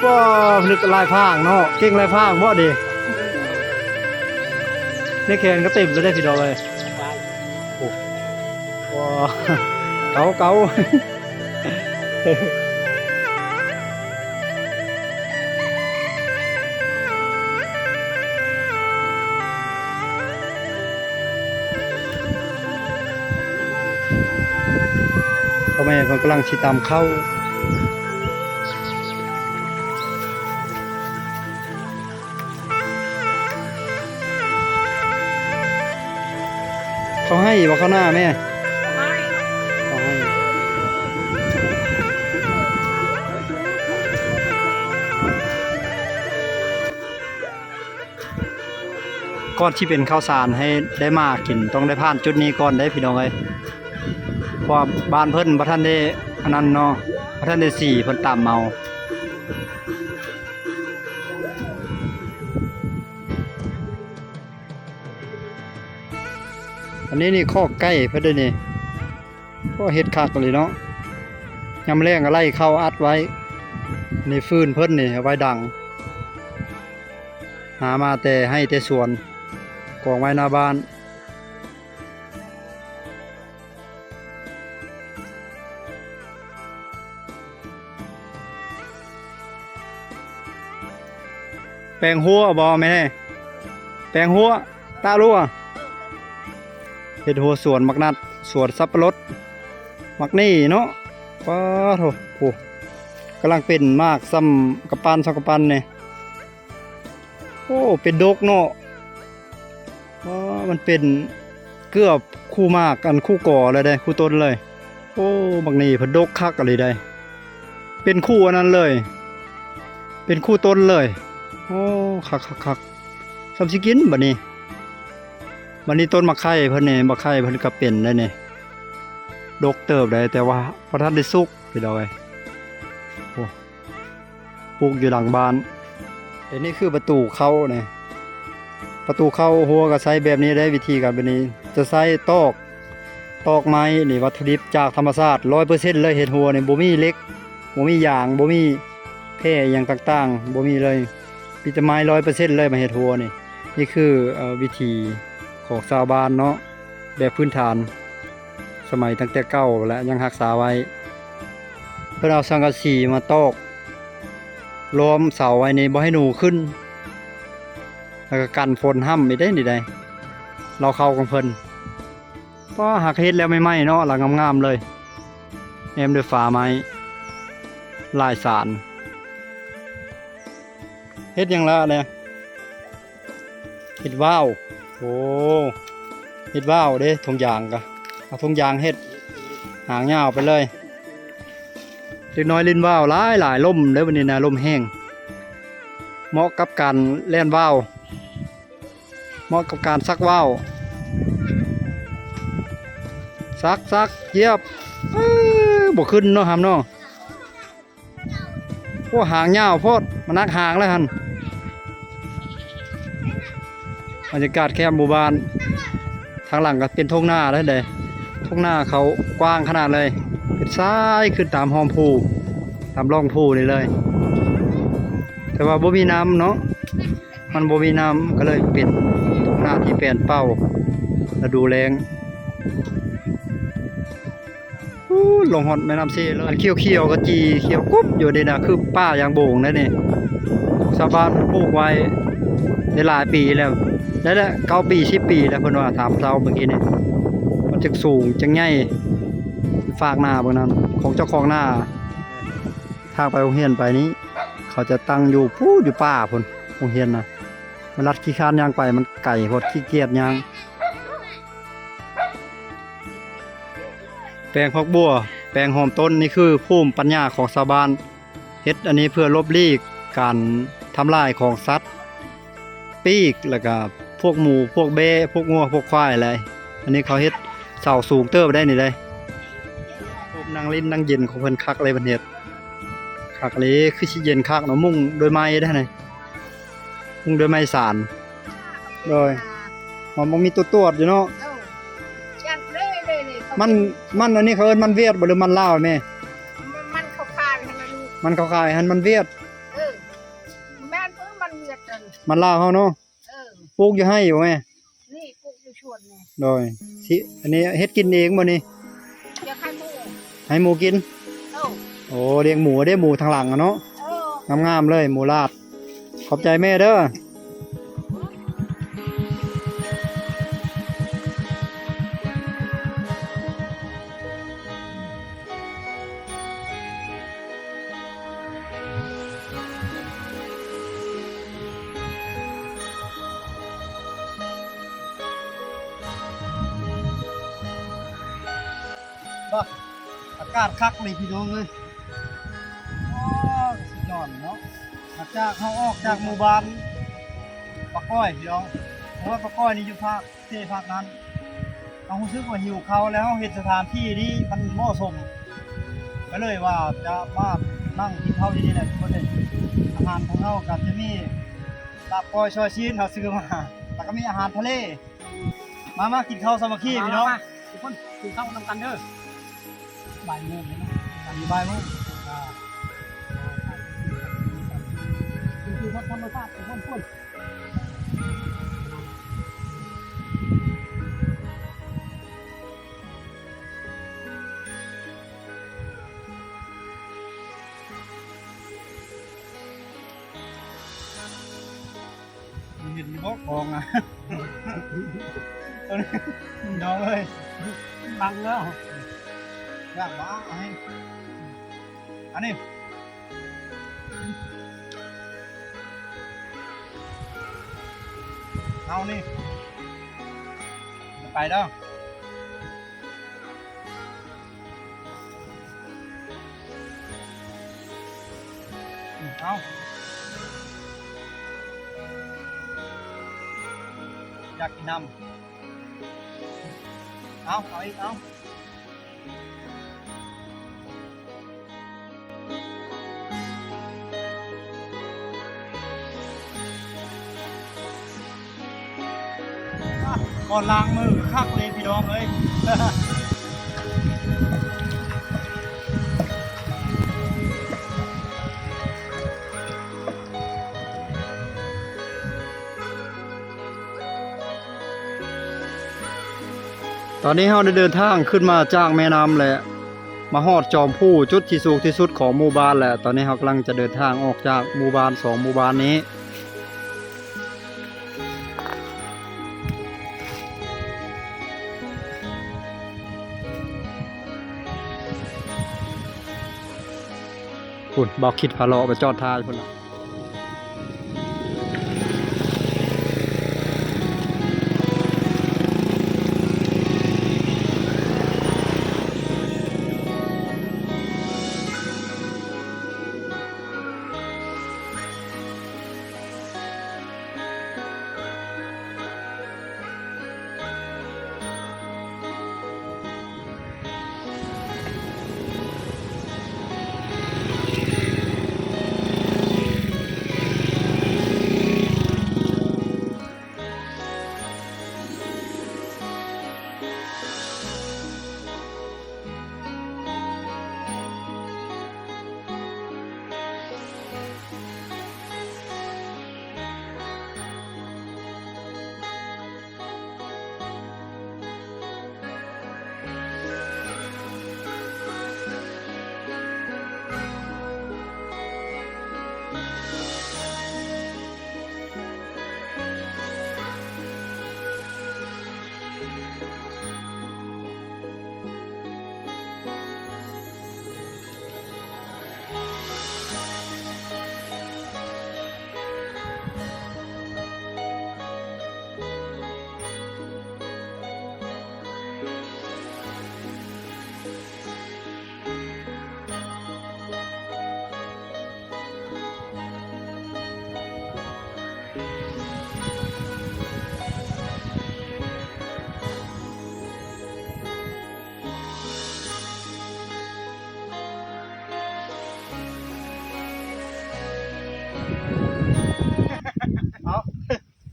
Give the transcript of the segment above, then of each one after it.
บ่ผลิตลายพรางเนาะเก่งลายพรางบ่ดิในแขนก็เต็มเลยได้พี่ดอกเลยโอ้ว้าเก๋าพ่อแม่เพิ่นกำลังสิตามเข้าเขาให้บ่เข้าหน้าแม่เขาให้ก่อนที่เป็นข้าวสารให้ได้มากินต้องได้ผ่านจุดนี้ก่อนได้พี่น้องเอ้ยเพราะบ้านเพิ่นบ่ทันได้อันนั้นเนาะบ่ทันได้สีเพิ่นตามเมาอันนี้นี่ข้อใกล้เพิ่นเด้อนี่ก็เฮ็ดคักเลยเนาะยามแรงก็ไล่เข้าอัดไว้ในฟืนเพิ่นนี่เอาไว้ดังหามาแต่ให้แต่สวนกองไว้หน้าบ้านแปลงหัวบ่แม่แปลงหัวตาลัวเฮ็ดหัวสวนมักนัดสวนสับปะรดมักนี่เนาะป้าโถโหกำลังเป็นมากซ้ำกระปัน2กระปันนี่โอ้เป็นดกเนาะมันเป็นเกือบคู่มากกันคู่ก่อเลยได้คู่ต้นเลยโอ้บักนี่เพิ่นดกคักอะไรได้เป็นคู่อันนั้นเลยเป็นคู่ต้นเลยโอ้คักซ้ำสิกินบัดนี้ต้นมะไข่เพิ่นนี่มะไข่เพิ่นก็เป็นได้นี่ดกเติบได้แต่ว่าบ่ทันได้สุกพี่น้องเอ้ยโอ้ปลูกอยู่หลังบ้านอันนี้คือประตูเข้านี่ประตูเข้าหัวก็ใช้แบบนี้ได้วิธีการแบบนี้จะใช้ตอกไม้นี่วัตถุดิบจากธรรมชาติ 100% เลยเฮ็ดหัวนี่บ่มีเหล็กบ่มียางบ่มีแพร่หยังต่างๆบ่มีเลยมีแต่ไม้ 100% เลยมาเฮ็ดหัวนี่คือวิธีของชาวบ้านเนาะแบบพื้นฐานสมัยตั้งแต่เก่าและยังรักษาไว้เพิ่นเอาสังกะสีมาตอกล้อมเสาไว้นี่บ่ให้หนูขึ้นแล้วก็กันฝนห้ำไม่ได้นี่ได้เราเข้าของเพิ่นเพราะหากเฮ็ดแล้วไม่ไหม้เนาะหลังงามๆเลยแอมด้วยฝาไม้ลายสารเฮ็ดหยังละเนี่ยเฮ็ดว่าวโอ้เฮ็ดว่าวเด้ทงยางกะเอาทงยางเฮ็ดหางยาวไปเลยเล็กน้อยลิ้นว่าวหลายล่มเด้อวันนี้นะล่มแห้งเหมาะกับการเล่นว่าวเหมาะกับการซักว่าวซักเยียบบ่ขึ้นเนาะหำเนาะโอ้หางยาวโพดมันนักหางแล้วหั่นบรรยากาศแคบหมู่บ้านทางหลังก็เป็นทุ่งนาแล้วเด้ทุ่งนาเขากว้างขนาดเลยเป็นซ้ายขึ้นตามหอมภูตามร่องภูนี่เลยแต่ว่าบ่มีน้ำเนาะมันบ่มีน้ำก็เลยเป็นทุ่งนาที่แปลนเป้าฤดูแล้งลงหอดแม่น้ำซีเลยเขียวก็จีเขียวกุ๊บอยู่นี่นะคือป้ายางโบ่งนั่นนี่ชาวบ้านปลูกไว้ได้หลายปีแล้วได้ละ9 ปี 10 ปีแล้วเพิ่นว่าถามเราเมื่อกี้นี่มันจึงสูงจังใหญ่ฝากหน้าเบิ่งนั้นของเจ้าของหน้าทางไปโรงเรียนไปนี้เขาจะตั้งอยู่ผู้อยู่ป่าพุ่นโรงเรียนน่ะมันลัดขี้คร้านย่างไปมันไก่พดขี้เกียจย่างแปลงผักบัวแปลงหอมต้นนี่คือภูมิปัญญาของชาวบ้านเฮ็ดอันนี้เพื่อลบลีกการทำลายของสัตว์ปีกแล้วก็พวกหมูพวกเบ้พวกงัวพวกควายอะไรอันนี้เขาเฮ็ดเสาสูงเติบได้นี่เลยนั่งลิ้นนั่งเย็นของเพิ่นคักเลยเพิ่นเฮ็ดคักเลยคือสิเย็นคักเนาะมุงโดยไม้ได้นี่มุงโดยไม้สานโดยมันมีตัวตรวจอยู่เนาะมันอันนี้เขาเอิ้นมันเวียดบ่หรือมันลาวแม่มันเขาคายให้มันลูก มันเขาขายหันมันเวียด เออแม่นเพิ่งมันเวียดจัง มันลาวเฮาเนาะ เออ ปลูกอยู่ให้อยู่แม่ นี่ปลูกอยู่ชวนนี่ โดยสิอันนี้เฮ็ดกินเองบ่นี่ จะให้หมู ให้หมูกิน เออ โอ้เลี้ยงหมูได้หมูทางหลังอะเนาะ เออง ามๆเลยหมูลาดขอบใจแม่เด้ออากาศคักเลยพี่น้องเอ้ยอ๋อสุดยอดเนาะหลังจากเขาออกจากหมู่บ้านปะก้อยพี่น้องเพราะว่าปะก้อยนี่อยู่ภาคภาคนั้นเรารู้สึกว่าหิวเขาวแล้วเห็นสถานที่ที่มันเหมาะสมก็เลยว่าจะมานั่งกินข้าวที่นี่แหละทุกคนเลยอาหารของเรากับจะมีลาบก้อยซอยชีสเราซื้อมาแล้วก็มีอาหารทะเลมากินข้าวสามัคคีพี่น้อง ทุกคนกินข้าวนำกันเด้อบ่ายโมงนะ มีใบมั้ง คือรถธรรมชาติทุกคน เห็นอยู่บ่คลองอ่ะน้องเอ้ย บังแล้ว อยากบ้าให้อันนี้เอานี่ไปแล้วเอาอยากกินน้ำเอาอีกเอาก่อนล้างมือคักเลยพี่น้องเอ้ย ตอนนี้เราได้เดินทางขึ้นมาจากแม่น้ำแหละมาฮอดจอมผู้จุดที่สูงที่สุดของหมู่บ้านแหละตอนนี้เรากำลังจะเดินทางออกจากหมู่บ้าน2หมู่บ้านนี้พุ่นบอกคิดพาเลาะไปจอดท่าพุ่นล่ะ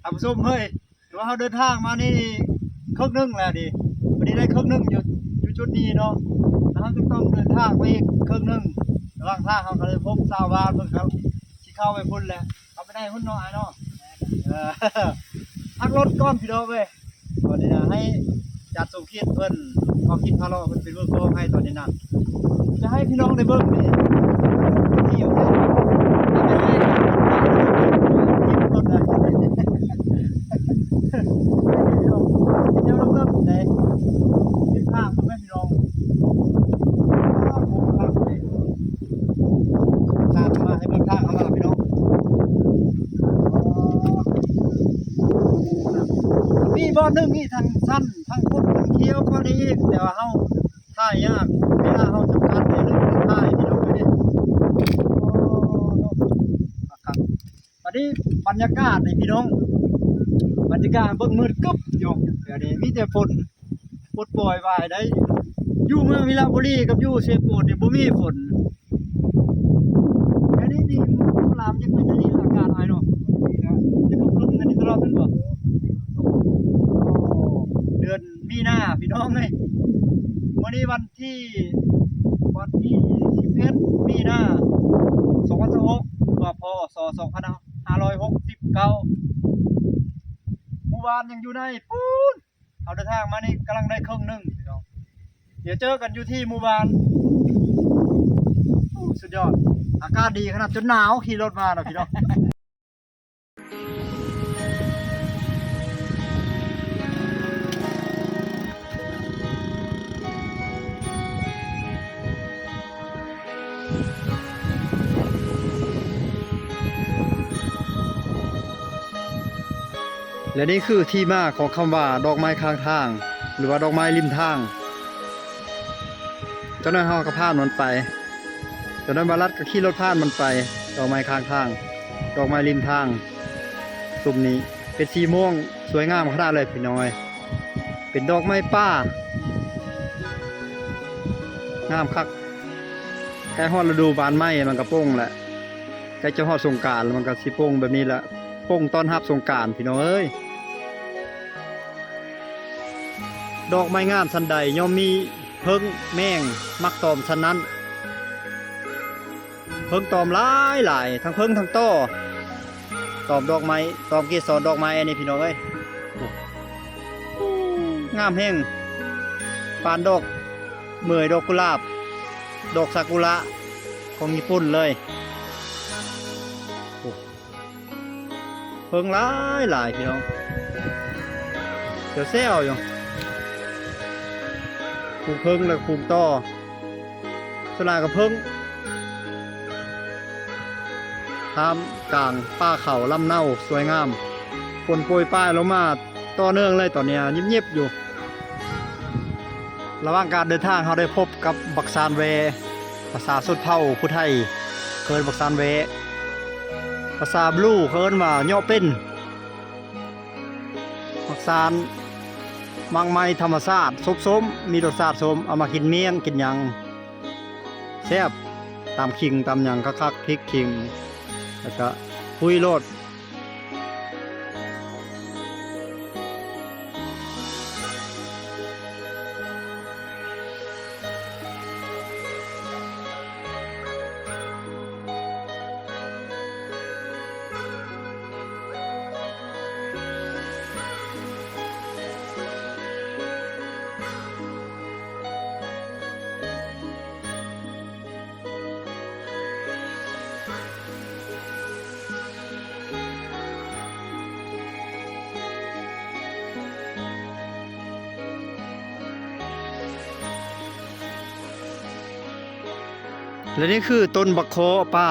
ท่านผู้ชมเฮ้ยว่าเราเดินทางมานี่ครึ่งหนึงแล้วดิวันนี้ได้ครึ่งหนึงอยู่จุดนี้เนาะแล้วเราจะต้องเดินทางไปอีกครึ่งหนึงเนาะ ว่างทางเขาก็เลยพบชาวบ้านเพิ่นครับสิเข้าไปพุ่นแหละเขาไปได้พุ่นเนาะอ้ายเนาะพักรถก่อนพี่น้องเว้ยตอนนี้นะให้จัดสมคิดเพิ่นเอาคิดพาเราเพิ่นเป็นเบิ่งกองให้ตอนนี้นั่นจะให้พี่น้องได้เบิ่งนี่นี่อยู่ที่รถนะเดี๋ยวเราเริ่มได้คิดภาพแม่พี่น้องทางมาให้เบิ่งทางเข้ามาพี่น้องมีบ่นึงมีทางสั้นทางพุ่นทางเขียวก็ดีแต่ว่าเฮาถ่ายยากเวลาเฮาจำกัดในเรื่องถ่ายพี่น้องเด้ตอนนี้บรรยากาศนี่พี่น้องบรรยากาศเบิ่งมืดกึบอยู่เดี๋ยวนี้มีแต่ฝนปลดปล่อยวายได้อยู่เมืองวิลาบุรีกับอยู่เชียงโปนนี่บ่มีฝนอันนี้นี่กุหลาบยังเป็นอันนี้อากาศหายเนาะจะครึ้มๆอันนี้ตลอดเป็นบ่เดือนมีนาพี่น้องเอ้ยวันนี้วันที่11มีนา2026ว่าพศ2569เมื่อวานยังอยู่ในปูนเอาเดินทางมานี่กำลังได้ครึ่งหนึงพี่น้องเดี๋ยวเจอกันอยู่ที่หมู่บ้านสุดยอดอากาศดีขนาดจนหนาวขี่รถมาเนาะพี่น้องและนี่คือที่มาของคำว่าดอกไม้ข้างทางหรือว่าดอกไม้ริมทางเจ้าหน้าที่ก็พามันไปเจ้าหน้าที่รัฐก็ขี่รถพามันไปดอกไม้ข้างทางดอกไม้ริมทางสุ่มนี้เป็นสีม่วงสวยงามขนาดเลยพี่น้อยเป็นดอกไม้ป่างามคักแค่ฮอดฤดูบานไม้มันก็โป่งแหละใกล้จะฮอดสงกรานต์มันก็สิโป่งแบบนี้แหละโป่งต้อนรับสงกรานต์พี่น้องเอ้ยดอกไม้งามสันใดย่อมมีเพิ่งแมงมักตอมฉะนั้นเพิ่งตอมหลายทั้งเพิ่งทั้งต้อตอมดอกไม้ตอมเกสรดอกไม้อันนี้พี่น้องเอ้ยงามแห้งปานดอกเหมยดอกกุหลาบดอกซากุระของญี่ปุ่นเลยเพิ่งหลายพี่น้องเดี๋ยวแซวอยู่ปลูกเพิ่งแล้วปลูกต่อสลายกับเพิ่งทำกลางป่าเขาลำเนาสวยงามฝนโปรยปลายลงมาต่อเนื่องเลยตอนนี้เงียบๆอยู่ระหว่างการเดินทางเราได้พบกับบักซานเวภาษาสุดเผ่าผู้ไทยเคินบักซานเวภาษาบลูเคินว่าย่อเป็นบักซานมังไม้ธรรมชาติส้มมีรสชาติส้มเอามากินเมี่ยงกินหยังแซ่บตามขิงตามหยังคักๆพริกขิงแล้วก็คุยโลดและนี่คือต้นบักโคป่า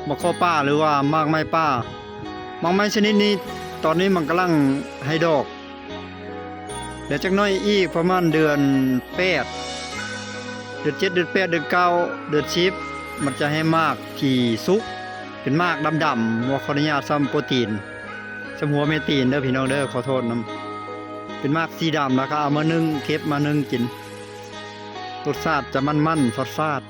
บักโคป่าหรือว่ามากไม้ป่ามากไม้ชนิดนี้ตอนนี้มันกำลังให้ดอกเดี๋ยวจักน้อยอีกประมาณเดือน8เดือน7เดือน8เดือน9เดือน10มันจะให้มากที่สุกเป็นมากดำๆหัวขออนุญาตซ้ำโปรตีนซ้ำหัวเมตีนเด้อพี่น้องเด้อขอโทษนำเป็นมากสีดำแล้วก็เอามานึ่งเก็บมานึ่งกินรสชาติจะมันๆฟาด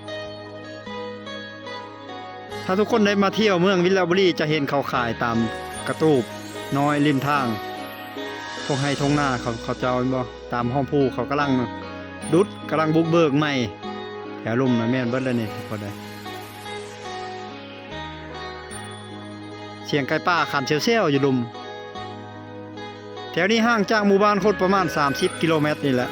ถ้าทุกคนได้มาเที่ยวเมืองวิลลาบุรีจะเห็นเขาขายตามกระตูบน้อยริมทางทงให้ทงหน้าเขาจะเอาบ่ตามห้องผู้เขากำลังดุดกำลังบุกเบิกใหม่ แถวลุ่มนะแม่นเบิดเลยนี่ทุกคนเลยเสียงไก่ป่าขันเชี่ยวๆอยู่ลุมแถวนี้ห่างจากหมู่บ้านคนประมาณ30 กิโลเมตรนี่แหละ